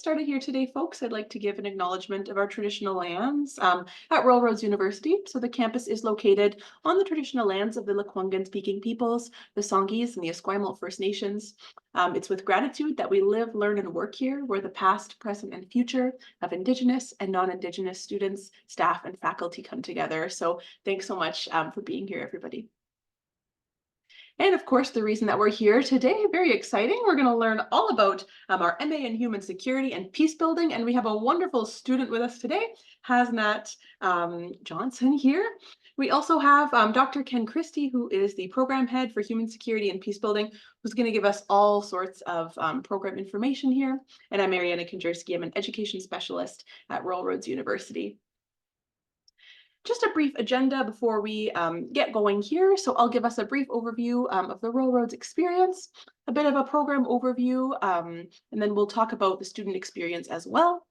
Started here today, folks, I'd like to give an acknowledgement of our traditional lands at Royal Roads University. So the campus is located on the traditional lands of the Lekwungen-speaking peoples, the Songhees and the Esquimalt First Nations. It's with gratitude that we live, learn, and work here, where the past, present, and future of Indigenous and non-Indigenous students, staff, and faculty come together. So thanks so much for being here, everybody. And of course, the reason that we're here today, very exciting. We're going to learn all about our MA in Human Security and Peace Building. And we have a wonderful student with us today, Hasnat Johnson here. We also have Dr. Ken Christie, who is the program head for Human Security and Peace Building, who's going to give us all sorts of program information here. And I'm Mariana Kondrasky. I'm an education specialist at Royal Roads University. Just a brief agenda before we get going here. So I'll give us a brief overview of the Royal Roads experience, a bit of a program overview, and then we'll talk about the student experience as well.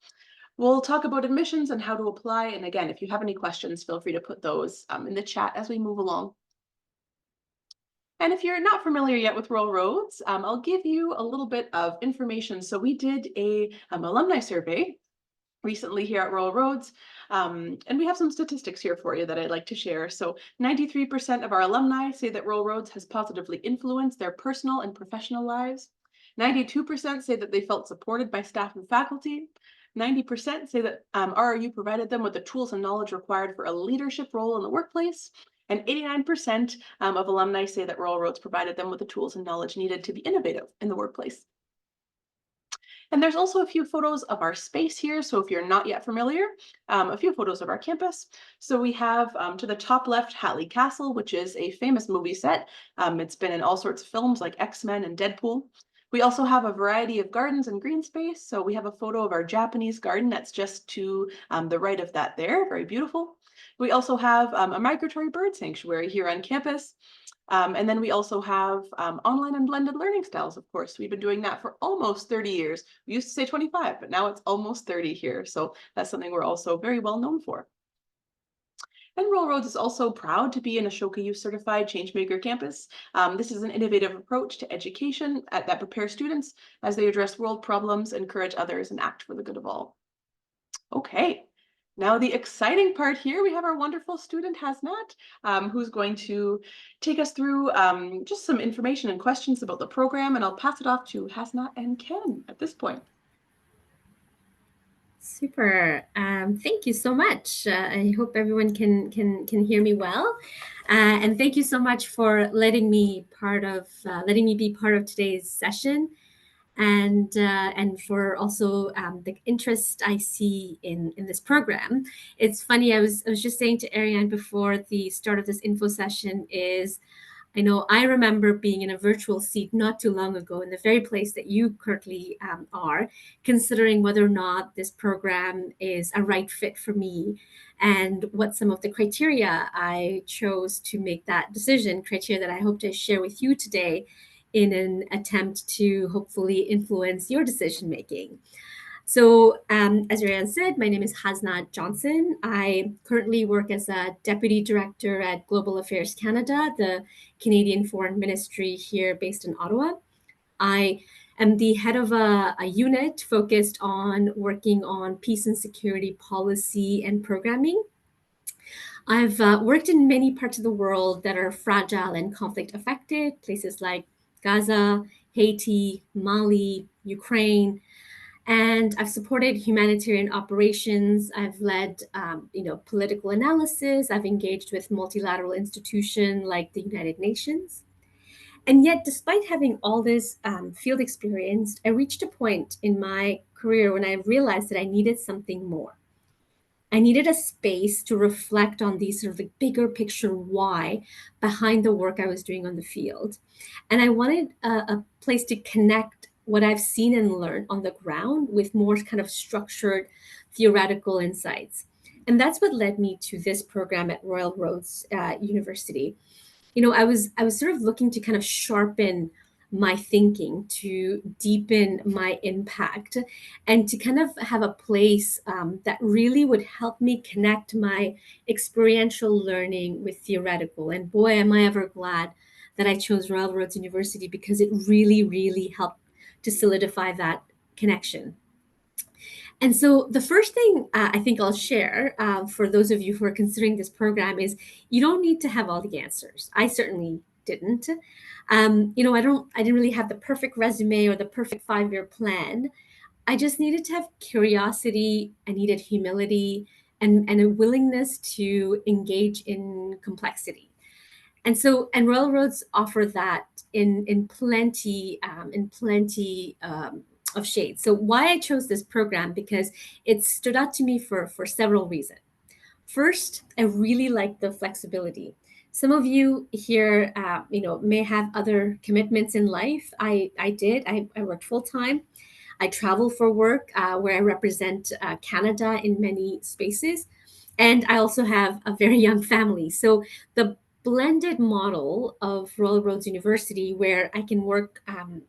We'll talk about admissions and how to apply. And again, if you have any questions, feel free to put those in the chat as we move along. And if you're not familiar yet with Royal Roads, I'll give you a little bit of information. So we did a alumni survey recently here at Royal Roads. And we have some statistics here for you that I'd like to share. So 93% of our alumni say that Royal Roads has positively influenced their personal and professional lives. 92% say that they felt supported by staff and faculty. 90% say that RRU provided them with the tools and knowledge required for a leadership role in the workplace. And 89% of alumni say that Royal Roads provided them with the tools and knowledge needed to be innovative in the workplace. And there's also a few photos of our space here. So if you're not yet familiar, a few photos of our campus. So we have to the top left, Hatley Castle, which is a famous movie set. It's been in all sorts of films like X-Men and Deadpool. We also have a variety of gardens and green space. So we have a photo of our Japanese garden that's just to the right of that there, very beautiful. We also have a migratory bird sanctuary here on campus. And then we also have online and blended learning styles, of course. We've been doing that for almost 30 years. We used to say 25, but now it's almost 30 here. So that's something we're also very well known for. And Royal Roads is also proud to be an Ashoka U certified Changemaker campus. This is an innovative approach to education that prepares students as they address world problems, encourage others, and act for the good of all. Okay. Now, the exciting part here, we have our wonderful student, Hasnat, who's going to take us through just some information and questions about the program, and I'll pass it off to Hasnat and Ken at this point. Super. Thank you so much. I hope everyone can hear me well, and thank you so much for letting me be part of today's session, and for also the interest I see in this program. It's funny. I was just saying to Ariane before the start of this info session is, I know I remember being in a virtual seat not too long ago in the very place that you currently are, considering whether or not this program is a right fit for me and what some of the criteria I chose to make that decision, criteria that I hope to share with you today in an attempt to hopefully influence your decision making. So, as Ryan said, my name is Hasnat Johnson. I currently work as a Deputy Director at Global Affairs Canada, the Canadian Foreign Ministry here based in Ottawa. I am the head of a unit focused on working on peace and security policy and programming. I've worked in many parts of the world that are fragile and conflict affected, places like Gaza, Haiti, Mali, Ukraine, and I've supported humanitarian operations. I've led, political analysis. I've engaged with multilateral institutions like the United Nations. And yet, despite having all this field experience, I reached a point in my career when I realized that I needed something more. I needed a space to reflect on these sort of like bigger picture why behind the work I was doing on the field. And I wanted a place to connect what I've seen and learned on the ground with more kind of structured theoretical insights. And that's what led me to this program at Royal Roads University. I was sort of looking to kind of sharpen my thinking, to deepen my impact, and to kind of have a place that really would help me connect my experiential learning with theoretical. And boy, am I ever glad that I chose Royal Roads University, because it really, really helped to solidify that connection. And so the first thing I think I'll share for those of you who are considering this program is you don't need to have all the answers. I certainly didn't. I didn't really have the perfect resume or the perfect 5-year plan. I just needed to have curiosity. I needed humility and a willingness to engage in complexity. And railroads offer that in plenty of shades. So why I chose this program, because it stood out to me for several reasons. First, I really like the flexibility. Some of you here, may have other commitments in life. I did. I worked full time. I travel for work, where I represent Canada in many spaces. And I also have a very young family. So the blended model of Royal Roads University, where I can work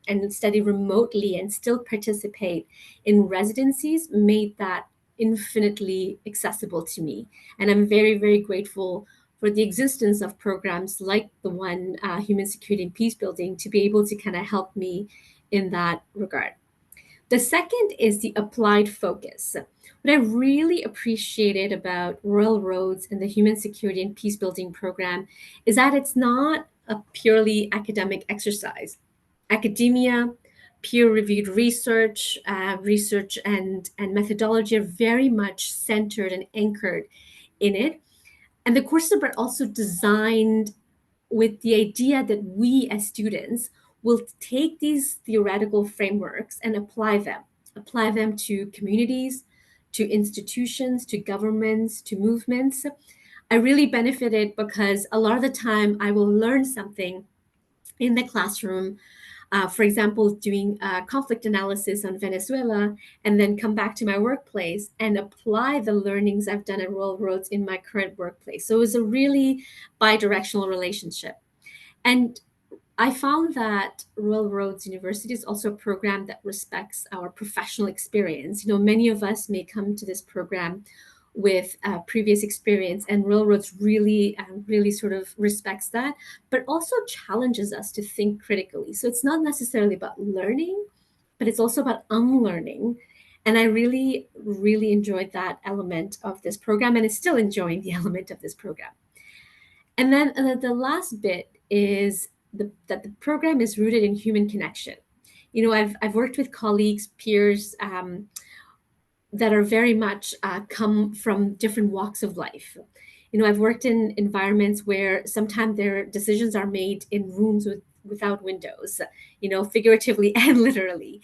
and study remotely and still participate in residencies, made that infinitely accessible to me. And I'm very, very grateful for the existence of programs like the one, Human Security and Peacebuilding, to be able to kind of help me in that regard. The second is the applied focus. What I really appreciated about Royal Roads and the Human Security and Peacebuilding program is that it's not a purely academic exercise. Academia, peer-reviewed research and methodology are very much centered and anchored in it. And the courses are also designed with the idea that we as students will take these theoretical frameworks and apply them to communities, to institutions, to governments, to movements. I really benefited because a lot of the time I will learn something in the classroom, for example, doing conflict analysis on Venezuela, and then come back to my workplace and apply the learnings I've done at Royal Roads in my current workplace. So it was a really bi-directional relationship. And I found that Royal Roads University is also a program that respects our professional experience. Many of us may come to this program with previous experience, and Royal Roads really sort of respects that, but also challenges us to think critically. So it's not necessarily about learning, but it's also about unlearning. And I really, really enjoyed that element of this program, and is still enjoying the element of this program. And then the last bit is that the program is rooted in human connection. I've worked with colleagues, peers, that are very much come from different walks of life. I've worked in environments where sometimes their decisions are made in rooms without windows, figuratively and literally.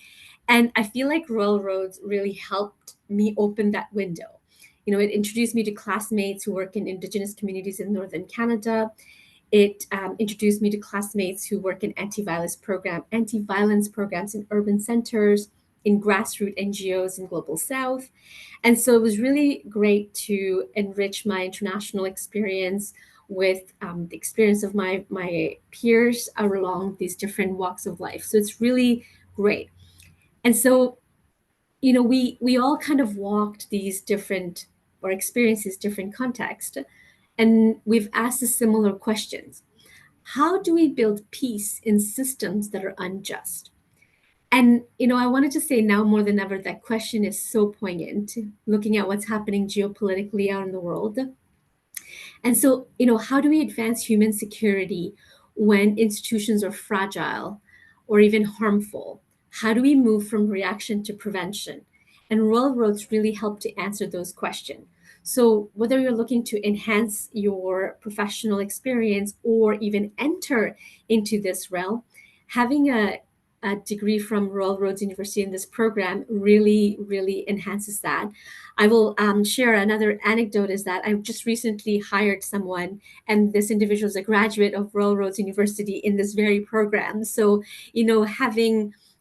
And I feel like Royal Roads really helped me open that window. It introduced me to classmates who work in Indigenous communities in Northern Canada. It introduced me to classmates who work in anti-violence programs in urban centers, in grassroots NGOs in Global South. And so it was really great to enrich my international experience with the experience of my peers along these different walks of life. So it's really great. And so, we all kind of walked these different or experiences different contexts, and we've asked the similar questions. How do we build peace in systems that are unjust? And, I wanted to say now more than ever, that question is so poignant, looking at what's happening geopolitically out in the world. And so, how do we advance human security when institutions are fragile or even harmful? How do we move from reaction to prevention? And Royal Roads really help to answer those questions. So, whether you're looking to enhance your professional experience or even enter into this realm, having a degree from Royal Roads University in this program really, really enhances that. I will share another anecdote, is that I just recently hired someone, and this individual is a graduate of Royal Roads University in this very program. So,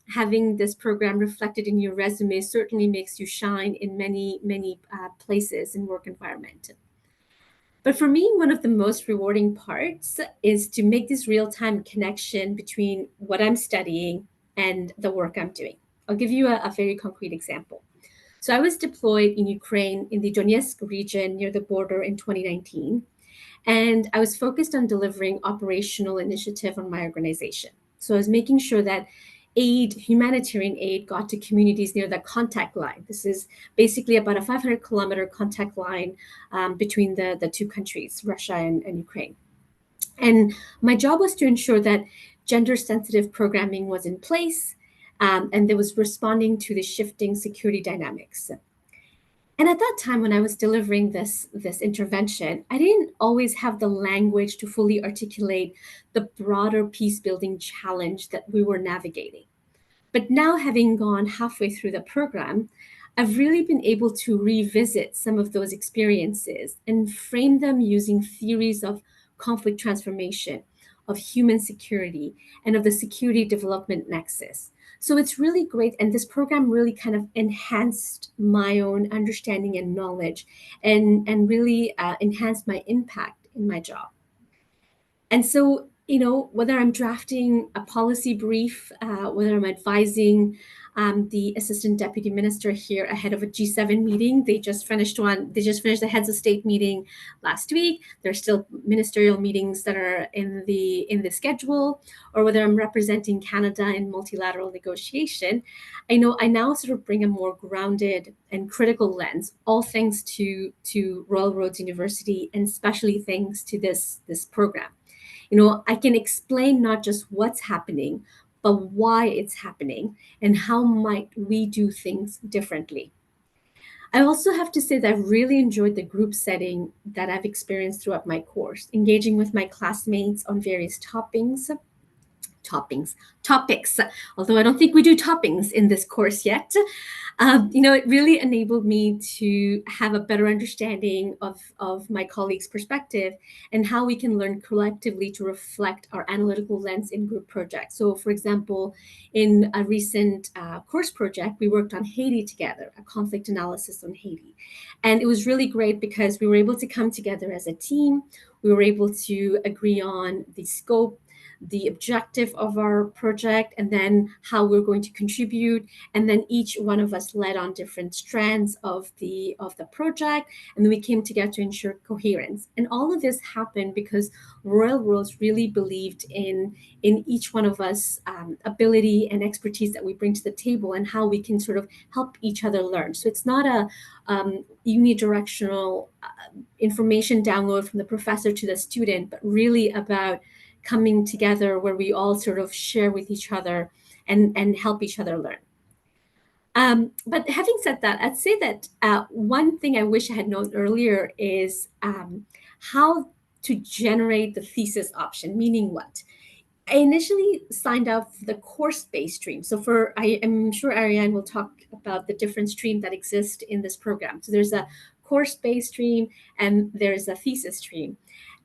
having this program reflected in your resume certainly makes you shine in many places in work environment. But for me, one of the most rewarding parts is to make this real-time connection between what I'm studying and the work I'm doing. I'll give you a very concrete example. So I was deployed in Ukraine in the Donetsk region near the border in 2019, and I was focused on delivering operational initiative on my organization. So I was making sure that humanitarian aid got to communities near the contact line. This is basically about a 500-kilometer contact line between the two countries, Russia and Ukraine. And my job was to ensure that gender sensitive programming was in place, and that was responding to the shifting security dynamics. And at that time, when I was delivering this intervention, I didn't always have the language to fully articulate the broader peace building challenge that we were navigating. But now, having gone halfway through the program, I've really been able to revisit some of those experiences and frame them using theories of conflict transformation, of human security, and of the security development nexus. So it's really great. And this program really kind of enhanced my own understanding and knowledge, and really enhanced my impact in my job. And so, whether I'm drafting a policy brief, whether I'm advising the assistant deputy minister here ahead of a G7 meeting, they just finished one. They just finished the heads of state meeting last week. There's still ministerial meetings that are in the schedule, or whether I'm representing Canada in multilateral negotiation. I know I now sort of bring a more grounded and critical lens, all thanks to Royal Roads University, and especially thanks to this program. I can explain not just what's happening, but why it's happening and how might we do things differently. I also have to say that I've really enjoyed the group setting that I've experienced throughout my course, engaging with my classmates on various topics, although I don't think we do toppings in this course yet. It really enabled me to have a better understanding of my colleagues' perspective and how we can learn collectively to reflect our analytical lens in group projects. So, for example, in a recent course project, we worked on Haiti together, a conflict analysis on Haiti. And it was really great because we were able to come together as a team. We were able to agree on the scope, the objective of our project, and then how we're going to contribute. And then each one of us led on different strands of the project, and then we came together to ensure coherence. And all of this happened because Royal Roads really believed in each one of us ability and expertise that we bring to the table, and how we can sort of help each other learn. So it's not a unidirectional information download from the professor to the student, but really about coming together where we all sort of share with each other and help each other learn. But having said that, I'd say that one thing I wish I had known earlier is how to generate the thesis option, meaning what? I initially signed up for the course-based stream. So I am sure Ariane will talk about the different streams that exist in this program. So there's a course-based stream and there's a thesis stream.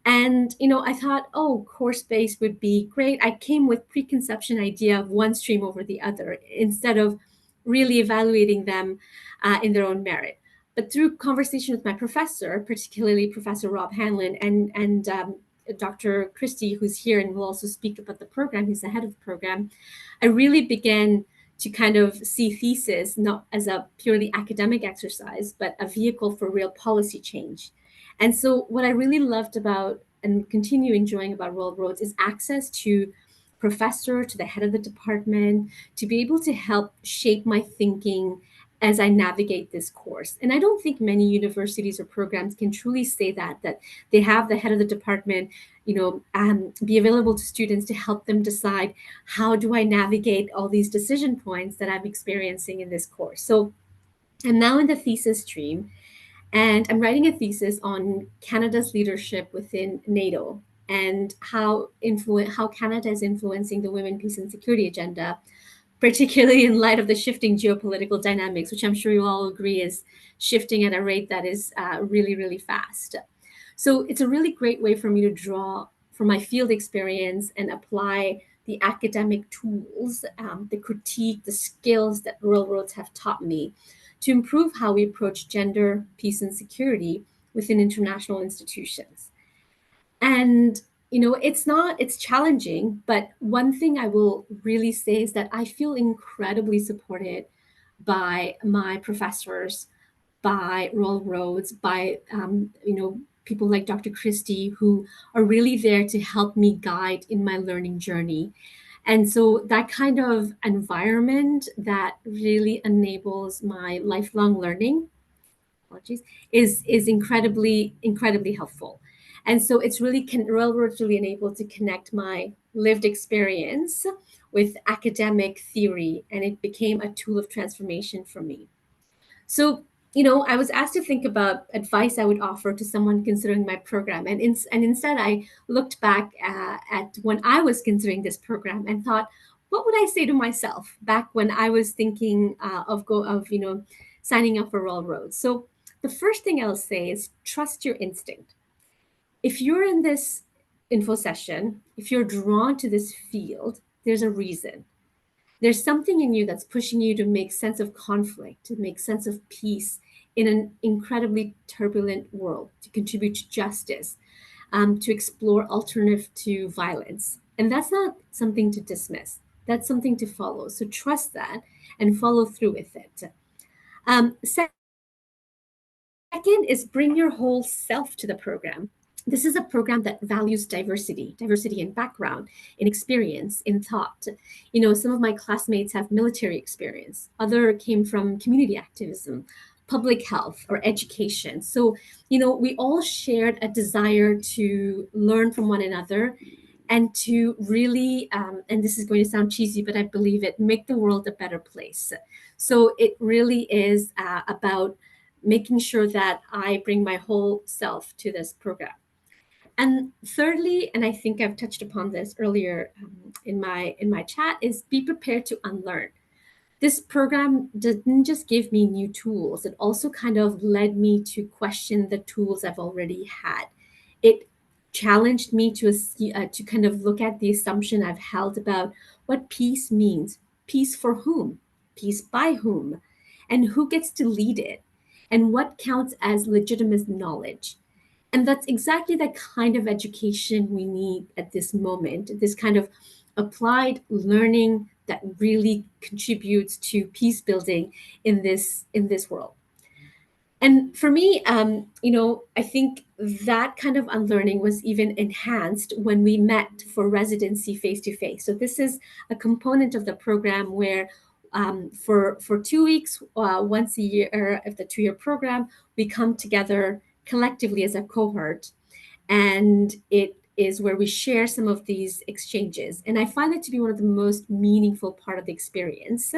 And, I thought, oh, course-based would be great. I came with preconception idea of one stream over the other instead of really evaluating them in their own merit. But through conversation with my professor, particularly Professor Rob Hanlon and Dr. Christie, who's here and will also speak about the program, he's the head of the program, I really began to kind of see thesis not as a purely academic exercise, but a vehicle for real policy change. And so what I really loved about and continue enjoying about Royal Roads is access to professor, to the head of the department, to be able to help shape my thinking as I navigate this course. And I don't think many universities or programs can truly say that they have the head of the department, be available to students to help them decide, how do I navigate all these decision points that I'm experiencing in this course? So I'm now in the thesis stream, and I'm writing a thesis on Canada's leadership within NATO and how Canada is influencing the women, peace, and security agenda, particularly in light of the shifting geopolitical dynamics, which I'm sure you all agree is shifting at a rate that is really, really fast. So it's a really great way for me to draw from my field experience and apply the academic tools, the critique, the skills that Royal Roads have taught me to improve how we approach gender, peace, and security within international institutions. And it's challenging, but one thing I will really say is that I feel incredibly supported by my professors, by Royal Roads, by people like Dr. Christie, who are really there to help me guide in my learning journey. And so that kind of environment that really enables my lifelong learning, apologies, is incredibly helpful. And so it's really railroads really enabled to connect my lived experience with academic theory, and it became a tool of transformation for me. So, I was asked to think about advice I would offer to someone considering my program. And instead, I looked back at when I was considering this program and thought, what would I say to myself back when I was thinking of signing up for Royal Roads? So, the first thing I'll say is trust your instinct. If you're in this info session, if you're drawn to this field, there's a reason. There's something in you that's pushing you to make sense of conflict, to make sense of peace in an incredibly turbulent world, to contribute to justice, to explore alternative to violence. And that's not something to dismiss. That's something to follow. So trust that and follow through with it. Second is bring your whole self to the program. This is a program that values diversity in background, in experience, in thought. Some of my classmates have military experience, other came from community activism, public health, or education. So, we all shared a desire to learn from one another and to really, and this is going to sound cheesy, but I believe it, make the world a better place. So it really is about making sure that I bring my whole self to this program. And thirdly, and I think I've touched upon this earlier in my chat, is be prepared to unlearn. This program didn't just give me new tools, it also kind of led me to question the tools I've already had. It challenged me to kind of look at the assumption I've held about what peace means. Peace for whom? Peace by whom? And who gets to lead it? And what counts as legitimate knowledge? And that's exactly the kind of education we need at this moment, this kind of applied learning that really contributes to peace building in this world. And for me, I think that kind of unlearning was even enhanced when we met for residency face to face. So this is a component of the program where for 2 weeks, once a year of the 2-year program, we come together collectively as a cohort, and it is where we share some of these exchanges, and I find it to be one of the most meaningful part of the experience.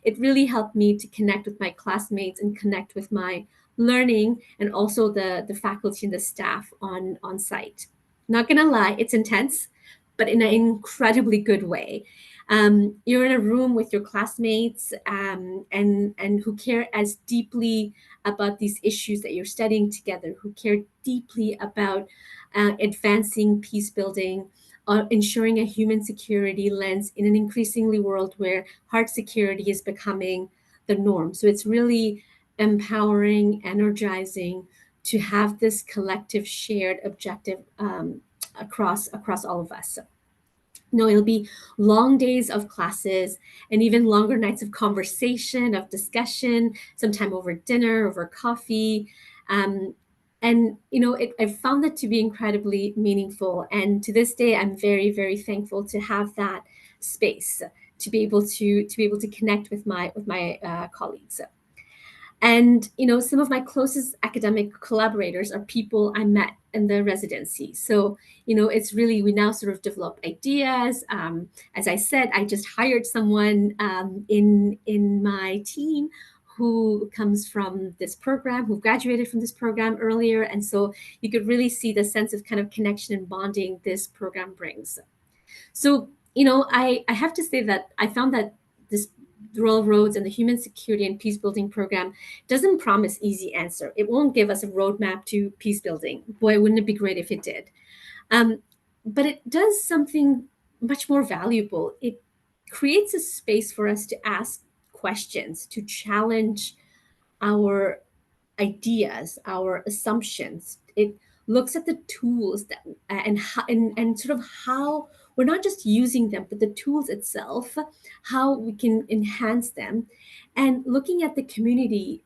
It really helped me to connect with my classmates and connect with my learning, and also the faculty and the staff on site. Not gonna lie, it's intense, but in an incredibly good way. You're in a room with your classmates, and who care as deeply about these issues that you're studying together, who care deeply about advancing peace building, ensuring a human security lens in an increasingly world where hard security is becoming the norm. So it's really empowering, energizing to have this collective shared objective across all of us. No, it'll be long days of classes and even longer nights of conversation, of discussion, sometime over dinner, over coffee. Um, and I found that to be incredibly meaningful. And to this day, I'm very, very thankful to have that space to be able to connect with my colleagues. And some of my closest academic collaborators are people I met in the residency. So it's really, we now sort of develop ideas. As I said, I just hired someone in my team who comes from this program, who graduated from this program earlier, and so you could really see the sense of kind of connection and bonding this program brings. So, I have to say that I found that this Royal Roads and the Human Security and Peace Building program doesn't promise easy answer. It won't give us a roadmap to peace building. Boy, wouldn't it be great if it did? Um, but it does something much more valuable. It creates a space for us to ask questions, to challenge our ideas, our assumptions. It looks at the tools that and sort of how we're not just using them, but the tools itself, how we can enhance them, and looking at the community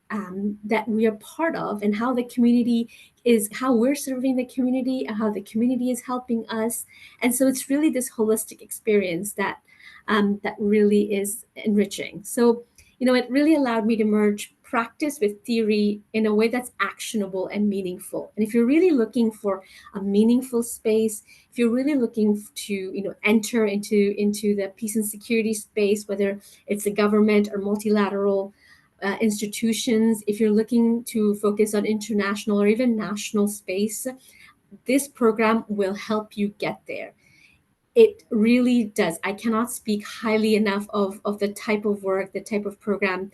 that we are part of, and how the community is, how we're serving the community, and how the community is helping us. And so it's really this holistic experience that that really is enriching. So, it really allowed me to merge practice with theory in a way that's actionable and meaningful. And if you're really looking for a meaningful space, if you're really looking to, enter into the peace and security space, whether it's the government or multilateral institutions, if you're looking to focus on international or even national space, this program will help you get there. It really does. I cannot speak highly enough of the type of work, the type of program,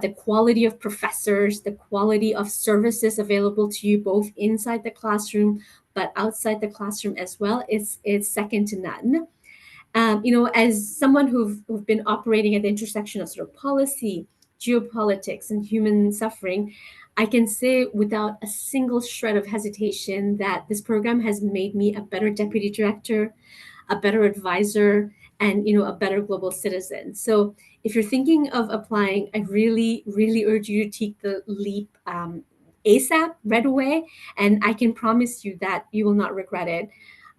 the quality of professors, the quality of services available to you both inside the classroom but outside the classroom as well. It's second to none. As someone who've been operating at the intersection of sort of policy, geopolitics, and human suffering, I can say without a single shred of hesitation that this program has made me a better deputy director, a better advisor, and a better global citizen. So if you're thinking of applying, I really, really urge you to take the leap ASAP, right away, and I can promise you that you will not regret it.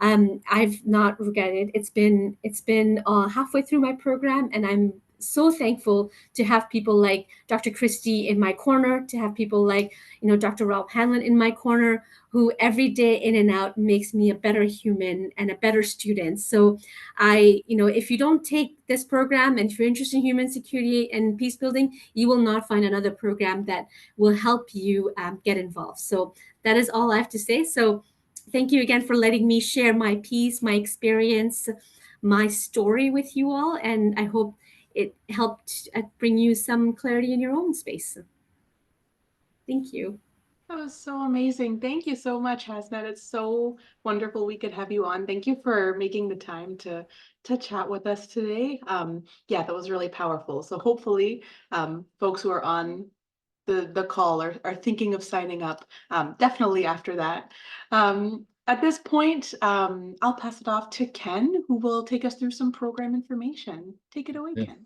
I've not regretted. It's been halfway through my program, and I'm so thankful to have people like Dr. Christie in my corner, to have people like Dr. Rob Hanlon in my corner, who every day in and out makes me a better human and a better student. So if you don't take this program, and if you're interested in human security and peace building, you will not find another program that will help you get involved. So that is all I have to say. So thank you again for letting me share my piece, my experience, my story with you all. And I hope it helped bring you some clarity in your own space. Thank you. That was so amazing. Thank you so much, Hasnet. It's so wonderful we could have you on. Thank you for making the time to chat with us today. Yeah, that was really powerful. So hopefully, folks who are on the call are thinking of signing up, definitely after that. At this point, I'll pass it off to Ken, who will take us through some program information. Take it away, Yeah. Ken.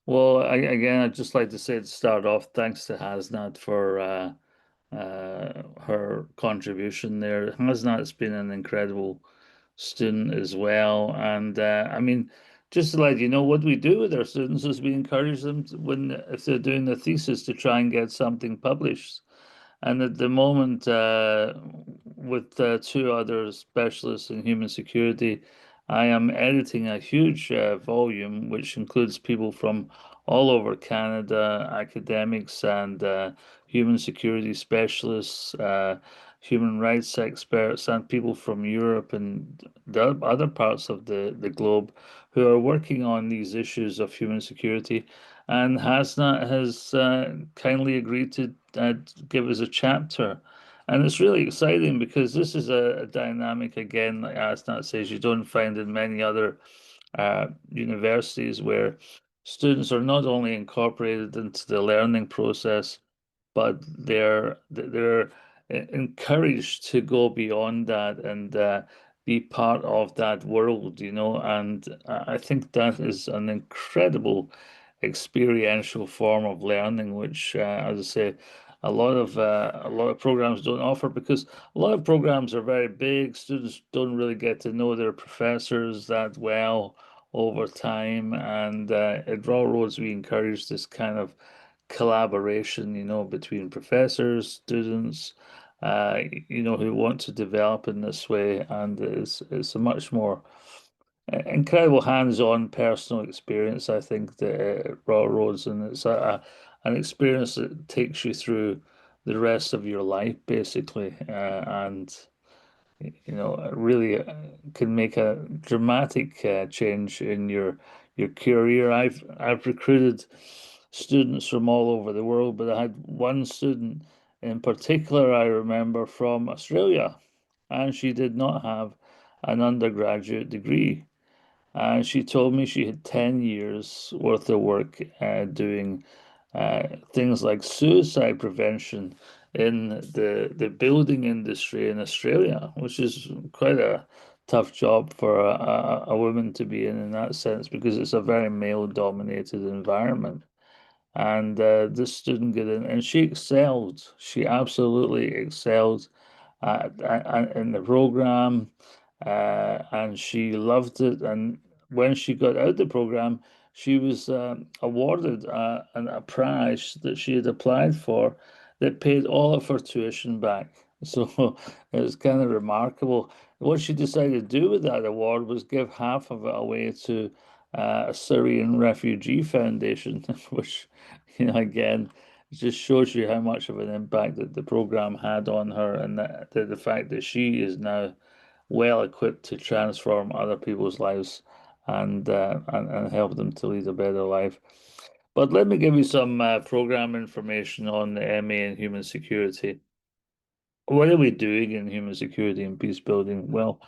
Well, again, I'd just like to say to start off, thanks to Hasnat for her contribution there. Hasnat's been an incredible student as well, and I mean, just to let you know, what we do with our students is we encourage them if they're doing their thesis, to try and get something published. And at the moment, with two other specialists in human security, I am editing a huge volume, which includes people from all over Canada, academics and human security specialists, human rights experts, and people from Europe and the other parts of the globe who are working on these issues of human security. And Hasnat has kindly agreed to give us a chapter. And it's really exciting because this is a dynamic, again, like Hasnat says, you don't find in many other universities, where students are not only incorporated into the learning process, but they're encouraged to go beyond that and be part of that world, and I think that is an incredible experiential form of learning, which, as I say, a lot of programs don't offer, because a lot of programs are very big. Students don't really get to know their professors that well over time, and at Raw Roads we encourage this kind of collaboration, between professors, students, who want to develop in this way, and it's a much more incredible hands-on personal experience, I think, the Raw Roads, and it's an experience that takes you through the rest of your life, basically, and really can make a dramatic change in your career. I've recruited students from all over the world, but I had one student in particular I remember from Australia, and she did not have an undergraduate degree. And she told me she had 10 years worth of work doing things like suicide prevention in the building industry in Australia, which is quite a tough job for a woman to be in that sense, because it's a very male-dominated environment. And this student got in, and she excelled. She absolutely excelled in the program, and she loved it. And when she got out the program, she was awarded a prize that she had applied for that paid all of her tuition back. So it was kind of remarkable. What she decided to do with that award was give half of it away to a Syrian refugee foundation, which, again, just shows you how much of an impact that the program had on her, and that the fact that she is now well equipped to transform other people's lives and help them to lead a better life. But let me give you some program information on the MA in Human Security. What are we doing in human security and peace building? Well,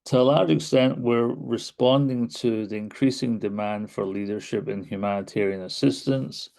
to a large extent, we're responding to the increasing demand for leadership in humanitarian assistance,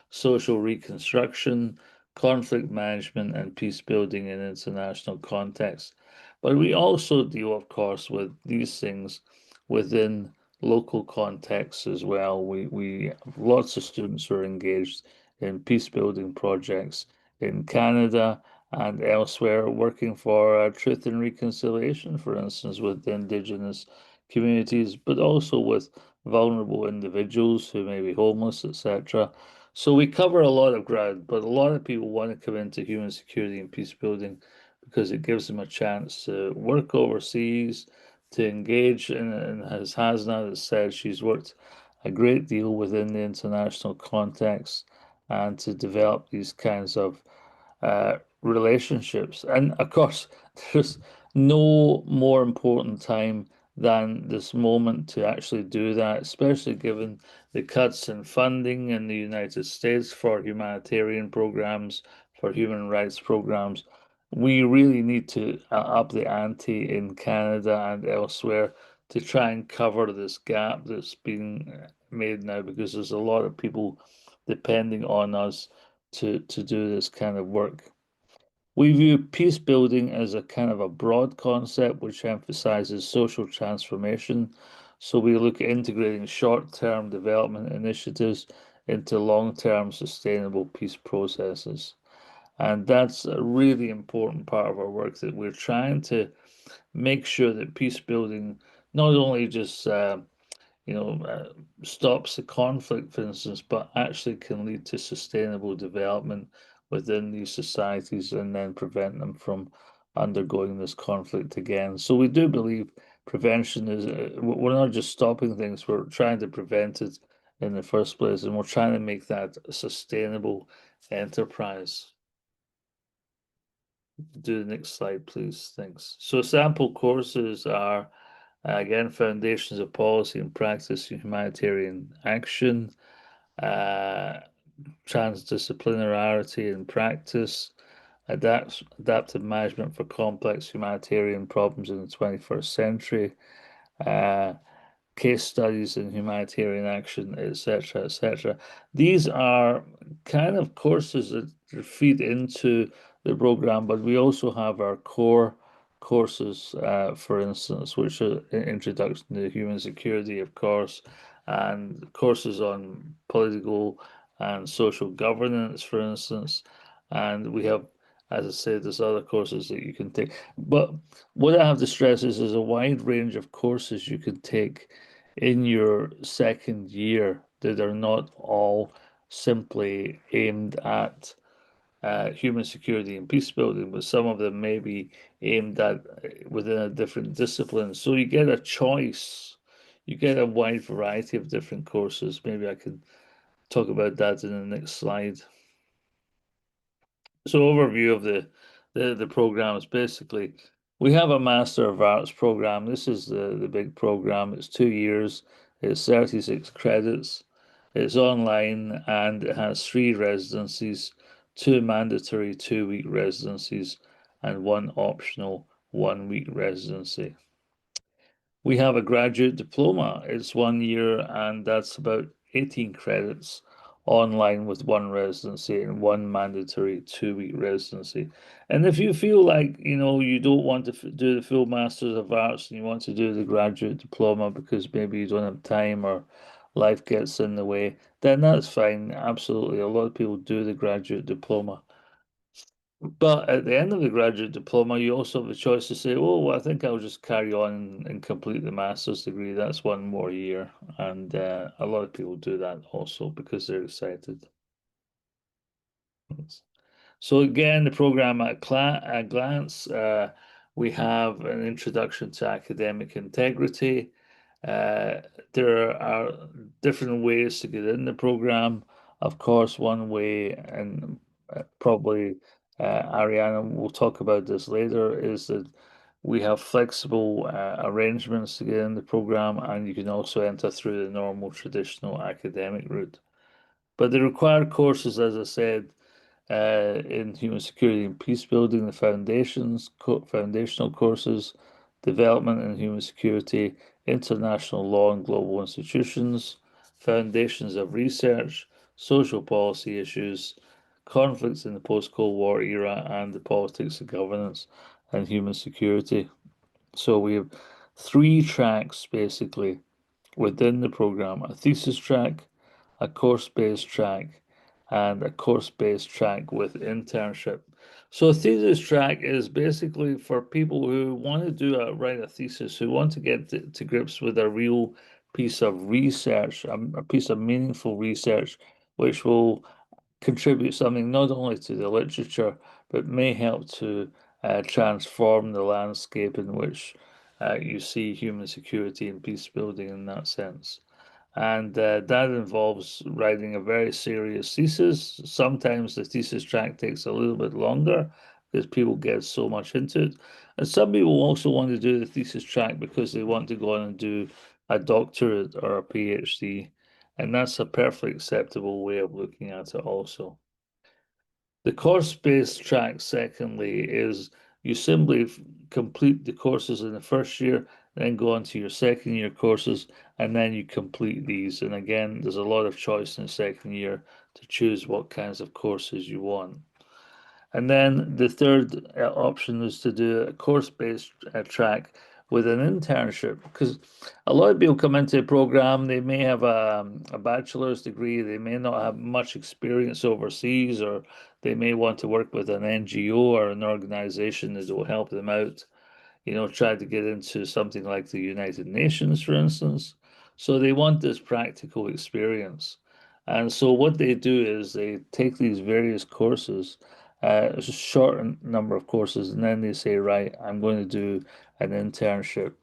social reconstruction, conflict management, and peace building in international contexts. But we also deal, of course, with these things within local contexts as well. We have lots of students who are engaged in peace building projects in Canada and elsewhere, working for truth and reconciliation, for instance, with the Indigenous communities, but also with vulnerable individuals who may be homeless, etc. So we cover a lot of ground, but a lot of people want to come into human security and peace building because it gives them a chance to work overseas, to engage in, and as Hasna has said, she's worked a great deal within the international context and to develop these kinds of relationships. And of course, there's no more important time than this moment to actually do that, especially given the cuts in funding in the United States for humanitarian programs, for human rights programs. We really need to up the ante in Canada and elsewhere to try and cover this gap that's being made now, because there's a lot of people depending on us to do this kind of work. We view peace building as a kind of a broad concept which emphasizes social transformation. So we look at integrating short-term development initiatives into long-term sustainable peace processes. And that's a really important part of our work, that we're trying to make sure that peace building not only just stops the conflict, for instance, but actually can lead to sustainable development within these societies and then prevent them from undergoing this conflict again. So we do believe prevention is, we're not just stopping things, we're trying to prevent it in the first place, and we're trying to make that a sustainable enterprise. Do the next slide, please. Thanks. So sample courses are, again, foundations of policy and practice in humanitarian action, transdisciplinarity in practice, adaptive management for complex humanitarian problems in the 21st century, case studies in humanitarian action, etc., etc. These are kind of courses that feed into the program, but we also have our core courses, for instance, which are introduction to human security, of course, and courses on political and social governance, for instance. And we have, as I said, there's other courses that you can take. But what I have to stress is there's a wide range of courses you can take in your second year that are not all simply aimed at human security and peace building, but some of them may be aimed at within a different discipline. So you get a choice, you get a wide variety of different courses. Maybe I can talk about that in the next slide. So overview of the programs. Basically, we have a Master of Arts program. This is the big program. It's 2 years. It's 36 credits. It's online and it has 3 residencies, 2 mandatory 2-week residencies, and 1 optional 1-week residency. We have a graduate diploma. It's 1 year and that's about 18 credits online with 1 residency and 1 mandatory 2-week residency. And if you feel like, you don't want to do the full Masters of Arts and you want to do the graduate diploma because maybe you don't have time or life gets in the way, then that's fine. Absolutely. A lot of people do the graduate diploma. But at the end of the graduate diploma, you also have the choice to say, oh, well, I think I'll just carry on and complete the master's degree. That's one more year. And a lot of people do that also because they're excited. So again, the program at a glance, we have an introduction to academic integrity. There are different ways to get in the program. Of course, one way, and probably Ariana will talk about this later, is that we have flexible arrangements to get in the program, and you can also enter through the normal traditional academic route. But the required courses, as I said, in human security and peace building, the foundational courses, development in human security, international law and global institutions, foundations of research, social policy issues, conflicts in the post-Cold War era, and the politics of governance and human security. So we have 3 tracks basically within the program: a thesis track, a course-based track, and a course-based track with internship. So a thesis track is basically for people who want to write a thesis, who want to get to grips with a real piece of research, a piece of meaningful research, which will contribute something not only to the literature, but may help to transform the landscape in which you see human security and peace building in that sense. And that involves writing a very serious thesis. Sometimes the thesis track takes a little bit longer because people get so much into it. And some people also want to do the thesis track because they want to go on and do a doctorate or a PhD. And that's a perfectly acceptable way of looking at it also. The course-based track, secondly, is you simply complete the courses in the first year, then go on to your second year courses, and then you complete these. And again, there's a lot of choice in the second year to choose what kinds of courses you want. And then the third option is to do a course-based track with an internship, because a lot of people come into a program, they may have a bachelor's degree, they may not have much experience overseas, or they may want to work with an NGO or an organization that will help them out, try to get into something like the United Nations, for instance. So they want this practical experience. And so what they do is they take these various courses, a short number of courses, and then they say, right, I'm going to do an internship.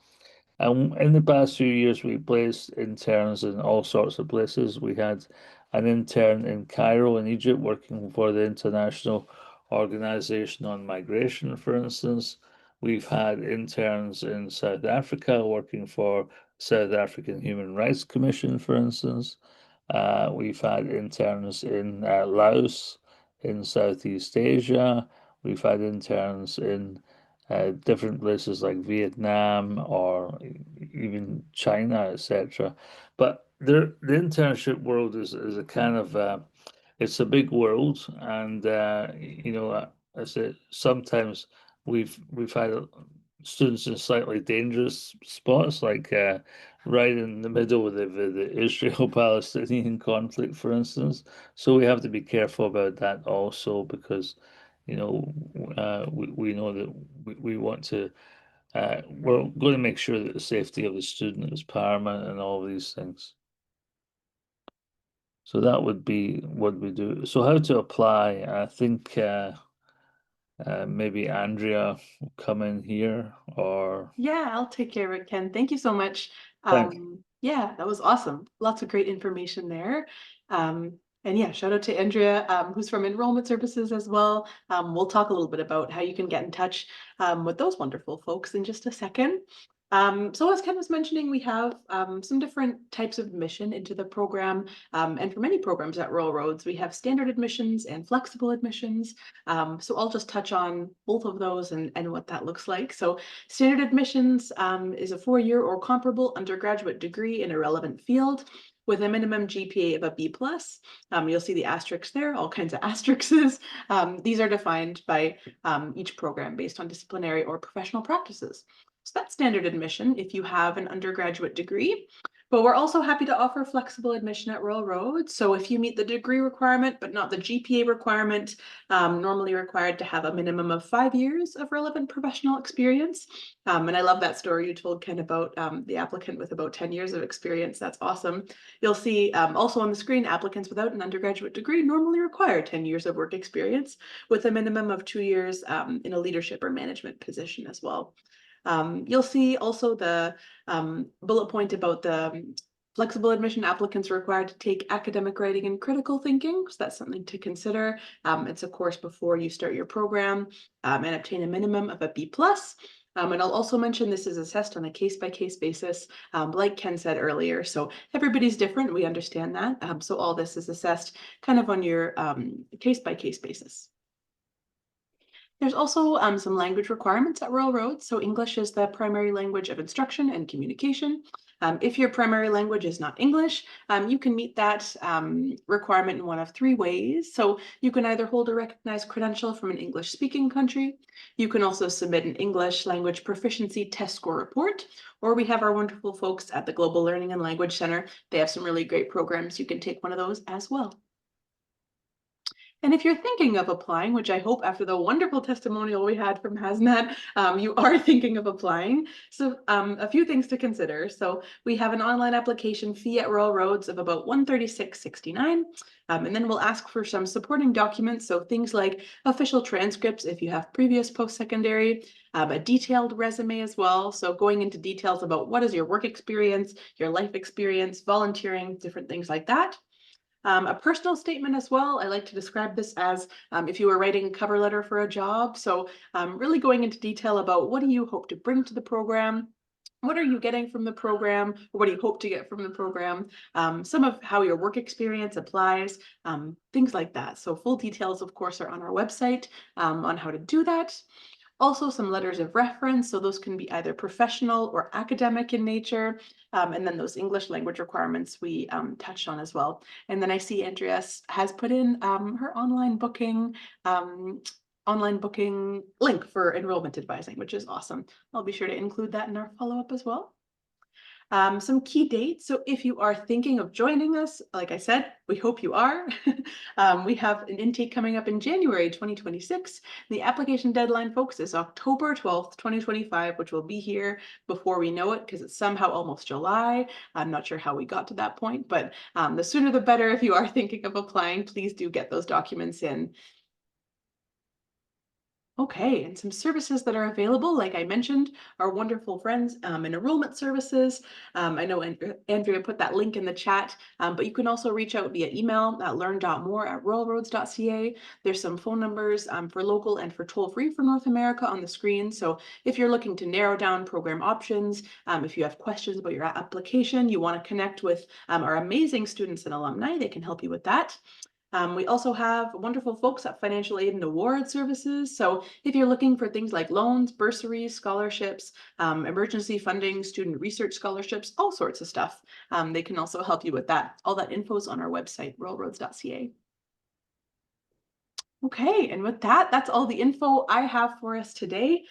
And in the past few years, we placed interns in all sorts of places. We had an intern in Cairo, in Egypt, working for the International Organization on Migration, for instance. We've had interns in South Africa working for South African Human Rights Commission, for instance. We've had interns in Laos, in Southeast Asia. We've had interns in different places like Vietnam or even China, etc. But the internship world is a kind of it's a big world, and I say sometimes we've had students in slightly dangerous spots, like right in the middle of the Israel-Palestinian conflict, for instance. So we have to be careful about that also, because we know that we want to we're going to make sure that the safety of the student is paramount and all of these things. So that would be what we do. So how to apply? I think maybe Andrea will come in here, or Yeah, I'll take care of it, Ken. Thank you so much. thank you. Yeah, that was awesome. Lots of great information there. And yeah, shout out to Andrea, who's from Enrollment Services as well. We'll talk a little bit about how you can get in touch with those wonderful folks in just a second. So as Ken was mentioning, we have some different types of admission into the program. And for many programs at Rural Roads, we have standard admissions and flexible admissions. So I'll just touch on both of those and what that looks like. So standard admissions is a 4-year or comparable undergraduate degree in a relevant field with a minimum GPA of a B+. You'll see the asterisks there, all kinds of asterisks. These are defined by each program based on disciplinary or professional practices. So that's standard admission if you have an undergraduate degree. But we're also happy to offer flexible admission at Royal Road. So if you meet the degree requirement, but not the GPA requirement, normally required to have a minimum of 5 years of relevant professional experience. And I love that story you told, Ken, about the applicant with about 10 years of experience. That's awesome. You'll see also on the screen, applicants without an undergraduate degree normally require 10 years of work experience with a minimum of 2 years in a leadership or management position as well. You'll see also the bullet point about the flexible admission applicants are required to take academic writing and critical thinking. So that's something to consider. It's a course before you start your program and obtain a minimum of a B+. And I'll also mention this is assessed on a case-by-case basis, like Ken said earlier. So everybody's different. We understand that. So all this is assessed kind of on your case-by-case basis. There's also some language requirements at Royal Road. So English is the primary language of instruction and communication. If your primary language is not English, you can meet that requirement in one of 3 ways. So you can either hold a recognized credential from an English-speaking country. You can also submit an English language proficiency test score report, or we have our wonderful folks at the Global Learning and Language Center. They have some really great programs. You can take one of those as well. And if you're thinking of applying, which I hope after the wonderful testimonial we had from Hazmat, you are thinking of applying. So a few things to consider. So we have an online application fee at Royal Roads of about $136.69. And then we'll ask for some supporting documents. So things like official transcripts if you have previous post-secondary, a detailed resume as well. So going into details about what is your work experience, your life experience, volunteering, different things like that. A personal statement as well. I like to describe this as if you were writing a cover letter for a job. So really going into detail about what do you hope to bring to the program? What are you getting from the program? Or what do you hope to get from the program? Some of how your work experience applies, things like that. So full details, of course, are on our website on how to do that. Also some letters of reference, so those can be either professional or academic in nature, and then those English language requirements we touched on as well. And then I see Andrea has put in her online booking link for enrollment advising, which is awesome. I'll be sure to include that in our follow-up as well. Some key dates. So if you are thinking of joining us, like I said, we hope you are. We have an intake coming up in January 2026. The application deadline, folks, is October 12th, 2025, which will be here before we know it because it's somehow almost July. I'm not sure how we got to that point, but the sooner the better. If you are thinking of applying, please do get those documents in. Okay, and some services that are available, like I mentioned, our wonderful friends in enrollment services. I know Andrea put that link in the chat, but you can also reach out via email at learn.more@royalroads.ca. There's some phone numbers for local and for toll-free for North America on the screen. So if you're looking to narrow down program options, if you have questions about your application, you want to connect with our amazing students and alumni, they can help you with that. We also have wonderful folks at Financial Aid and Award Services. So if you're looking for things like loans, bursaries, scholarships, emergency funding, student research scholarships, all sorts of stuff, they can also help you with that. All that info is on our website, royalroads.ca. Okay, and with that, that's all the info I have for us today.